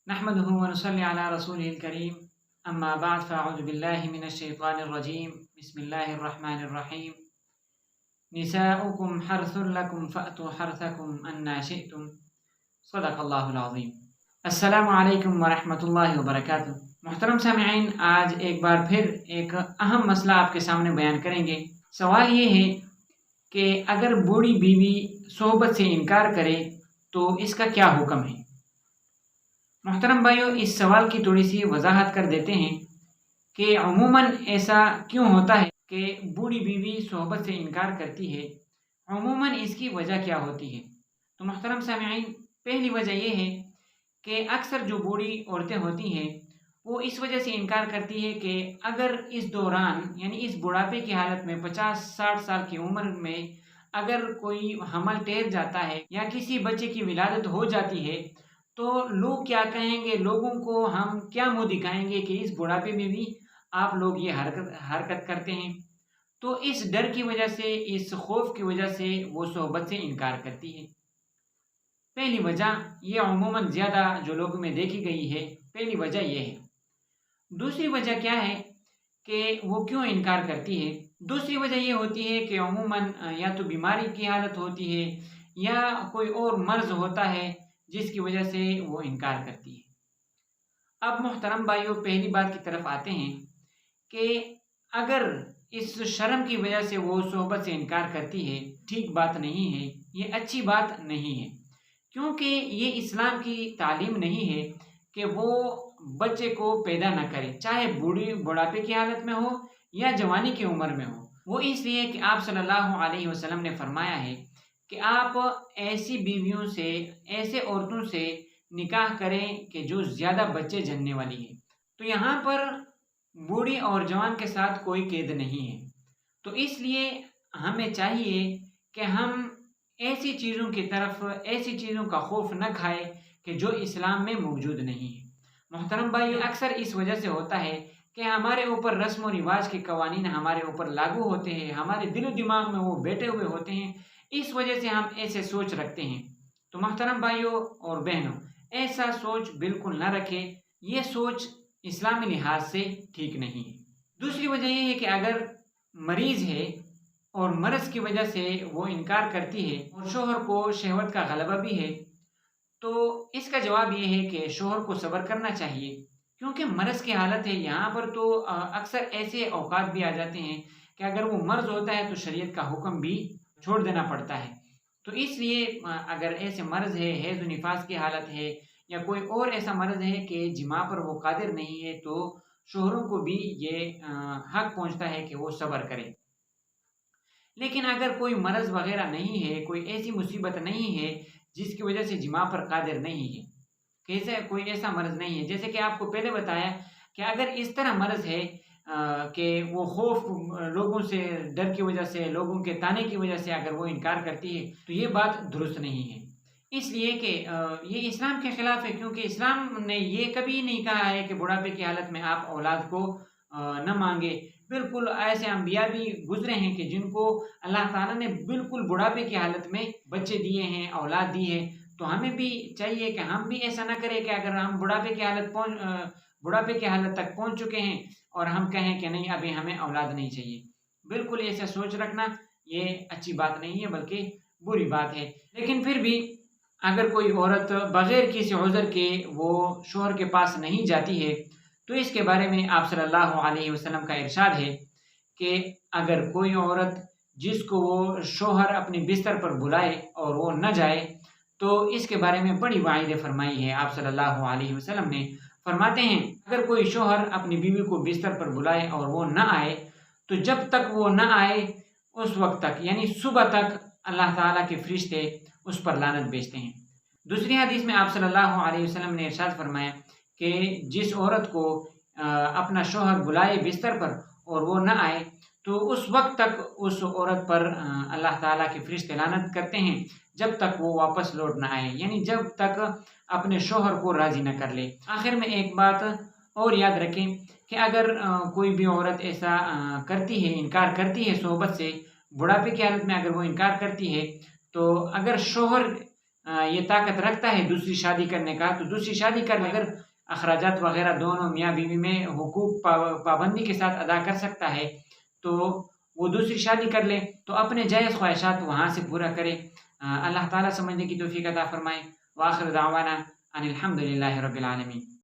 نحمده ونصلي على رسوله الكريم اما بعد فاعوذ بالله من الشيطان الرجيم بسم الله الرحمن الرحيم نساؤكم حرث لكم فأتوا حرثكم أنا شئتم صدق اللہ العظیم۔ السلام علیکم ورحمۃ اللہ وبرکاتہ۔ محترم سامعین، آج ایک بار پھر ایک اہم مسئلہ آپ کے سامنے بیان کریں گے۔ سوال یہ ہے کہ اگر بوڑھی بیوی صحبت سے انکار کرے تو اس کا کیا حکم ہے؟ محترم بھائیو، اس سوال کی تھوڑی سی وضاحت کر دیتے ہیں کہ عموماً ایسا کیوں ہوتا ہے کہ بوڑھی بیوی صحبت سے انکار کرتی ہے، عموماً اس کی وجہ کیا ہوتی ہے؟ تو محترم سامعین، پہلی وجہ یہ ہے کہ اکثر جو بوڑھی عورتیں ہوتی ہیں وہ اس وجہ سے انکار کرتی ہے کہ اگر اس دوران یعنی اس بڑھاپے کی حالت میں 50-60 سال کی عمر میں اگر کوئی حمل ٹھہر جاتا ہے یا کسی بچے کی ولادت ہو جاتی ہے تو لوگ کیا کہیں گے، لوگوں کو ہم کیا منہ دکھائیں گے کہ اس بڑھاپے میں بھی آپ لوگ یہ حرکت کرتے ہیں۔ تو اس ڈر کی وجہ سے، اس خوف کی وجہ سے وہ صحبت سے انکار کرتی ہے۔ پہلی وجہ یہ عموماً زیادہ جو لوگوں میں دیکھی گئی ہے، پہلی وجہ یہ ہے۔ دوسری وجہ کیا ہے کہ وہ کیوں انکار کرتی ہے؟ دوسری وجہ یہ ہوتی ہے کہ عموماً یا تو بیماری کی حالت ہوتی ہے یا کوئی اور مرض ہوتا ہے جس کی وجہ سے وہ انکار کرتی ہے۔ اب محترم بھائیوں، پہلی بات کی طرف آتے ہیں کہ اگر اس شرم کی وجہ سے وہ صحبت سے انکار کرتی ہے، ٹھیک بات نہیں ہے، یہ اچھی بات نہیں ہے، کیونکہ یہ اسلام کی تعلیم نہیں ہے کہ وہ بچے کو پیدا نہ کرے، چاہے بڑھاپے کی حالت میں ہو یا جوانی کی عمر میں ہو۔ وہ اس لیے کہ آپ صلی اللہ علیہ وسلم نے فرمایا ہے کہ آپ ایسی بیویوں سے، ایسے عورتوں سے نکاح کریں کہ جو زیادہ بچے جننے والی ہیں۔ تو یہاں پر بوڑھی اور جوان کے ساتھ کوئی قید نہیں ہے۔ تو اس لیے ہمیں چاہیے کہ ہم ایسی چیزوں کی طرف، ایسی چیزوں کا خوف نہ کھائے کہ جو اسلام میں موجود نہیں ہے۔ محترم بھائی، اکثر اس وجہ سے ہوتا ہے کہ ہمارے اوپر رسم و رواج کے قوانین ہمارے اوپر لاگو ہوتے ہیں، ہمارے دل و دماغ میں وہ بیٹھے ہوئے ہوتے ہیں، اس وجہ سے ہم ایسے سوچ رکھتے ہیں۔ تو محترم بھائیوں اور بہنوں، ایسا سوچ بالکل نہ رکھے، یہ سوچ اسلامی لحاظ سے ٹھیک نہیں ہے۔ دوسری وجہ یہ ہے کہ اگر مریض ہے اور مرض کی وجہ سے وہ انکار کرتی ہے اور شوہر کو شہوت کا غلبہ بھی ہے، تو اس کا جواب یہ ہے کہ شوہر کو صبر کرنا چاہیے، کیونکہ مرض کی حالت ہے۔ یہاں پر تو اکثر ایسے اوقات بھی آ جاتے ہیں کہ اگر وہ مرض ہوتا ہے تو شریعت کا حکم بھی چھوڑ دینا پڑتا ہے۔ تو اس لیے اگر ایسے مرض ہے، حیض و نفاس کی حالت ہے یا کوئی اور ایسا مرض ہے کہ جماع پر وہ قادر نہیں ہے، تو شوہروں کو بھی یہ حق پہنچتا ہے کہ وہ صبر کریں۔ لیکن اگر کوئی مرض وغیرہ نہیں ہے، کوئی ایسی مصیبت نہیں ہے جس کی وجہ سے جماع پر قادر نہیں ہے، کوئی ایسا مرض نہیں ہے، جیسے کہ آپ کو پہلے بتایا کہ اگر اس طرح مرض ہے کہ وہ خوف، لوگوں سے ڈر کی وجہ سے، لوگوں کے تانے کی وجہ سے اگر وہ انکار کرتی ہے تو یہ بات درست نہیں ہے، اس لیے کہ یہ اسلام کے خلاف ہے، کیونکہ اسلام نے یہ کبھی نہیں کہا ہے کہ بڑھاپے کی حالت میں آپ اولاد کو نہ مانگے۔ بالکل ایسے انبیاء بھی گزرے ہیں کہ جن کو اللہ تعالیٰ نے بالکل بڑھاپے کی حالت میں بچے دیے ہیں، اولاد دی ہے۔ تو ہمیں بھی چاہیے کہ ہم بھی ایسا نہ کریں کہ اگر ہم بڑھاپے کی حالت تک پہنچ چکے ہیں اور ہم کہیں کہ نہیں، ابھی ہمیں اولاد نہیں چاہیے۔ بالکل ایسا سوچ رکھنا یہ اچھی بات نہیں ہے، بلکہ بری بات ہے۔ لیکن پھر بھی اگر کوئی عورت بغیر کسی عذر کے وہ شوہر کے پاس نہیں جاتی ہے تو اس کے بارے میں آپ صلی اللہ علیہ وسلم کا ارشاد ہے کہ اگر کوئی عورت جس کو وہ شوہر اپنے بستر پر بلائے اور وہ نہ جائے تو اس کے بارے میں بڑی وعید فرمائی ہے۔ آپ صلی اللہ علیہ وسلم نے فرماتے ہیں اگر کوئی شوہر اپنی بیوی کو بستر پر بلائے اور وہ نہ آئے تو جب تک وہ نہ آئے اس وقت تک یعنی صبح تک اللہ تعالیٰ کے فرشتے اس پر لعنت بھیجتے ہیں۔ دوسری حدیث میں آپ صلی اللہ علیہ وسلم نے ارشاد فرمایا کہ جس عورت کو اپنا شوہر بلائے بستر پر اور وہ نہ آئے تو اس وقت تک اس عورت پر اللہ تعالیٰ کے فرشتے لعنت کرتے ہیں جب تک وہ واپس لوٹ نہ آئے، یعنی جب تک اپنے شوہر کو راضی نہ کر لے۔ آخر میں ایک بات اور یاد رکھیں کہ اگر کوئی بھی عورت ایسا کرتی ہے، انکار کرتی ہے صحبت سے، بڑھاپے کی حالت میں اگر وہ انکار کرتی ہے تو اگر شوہر یہ طاقت رکھتا ہے دوسری شادی کرنے کا تو دوسری شادی کر لے، اگر اخراجات وغیرہ دونوں میاں بیوی میں حقوق پابندی کے ساتھ ادا کر سکتا ہے تو وہ دوسری شادی کر لے، تو اپنے جائز خواہشات وہاں سے پورا کرے۔ اللہ تعالیٰ سمجھنے کی توفیق عطا فرمائے۔ وآخر دعوانا ان الحمد للہ رب العالمین۔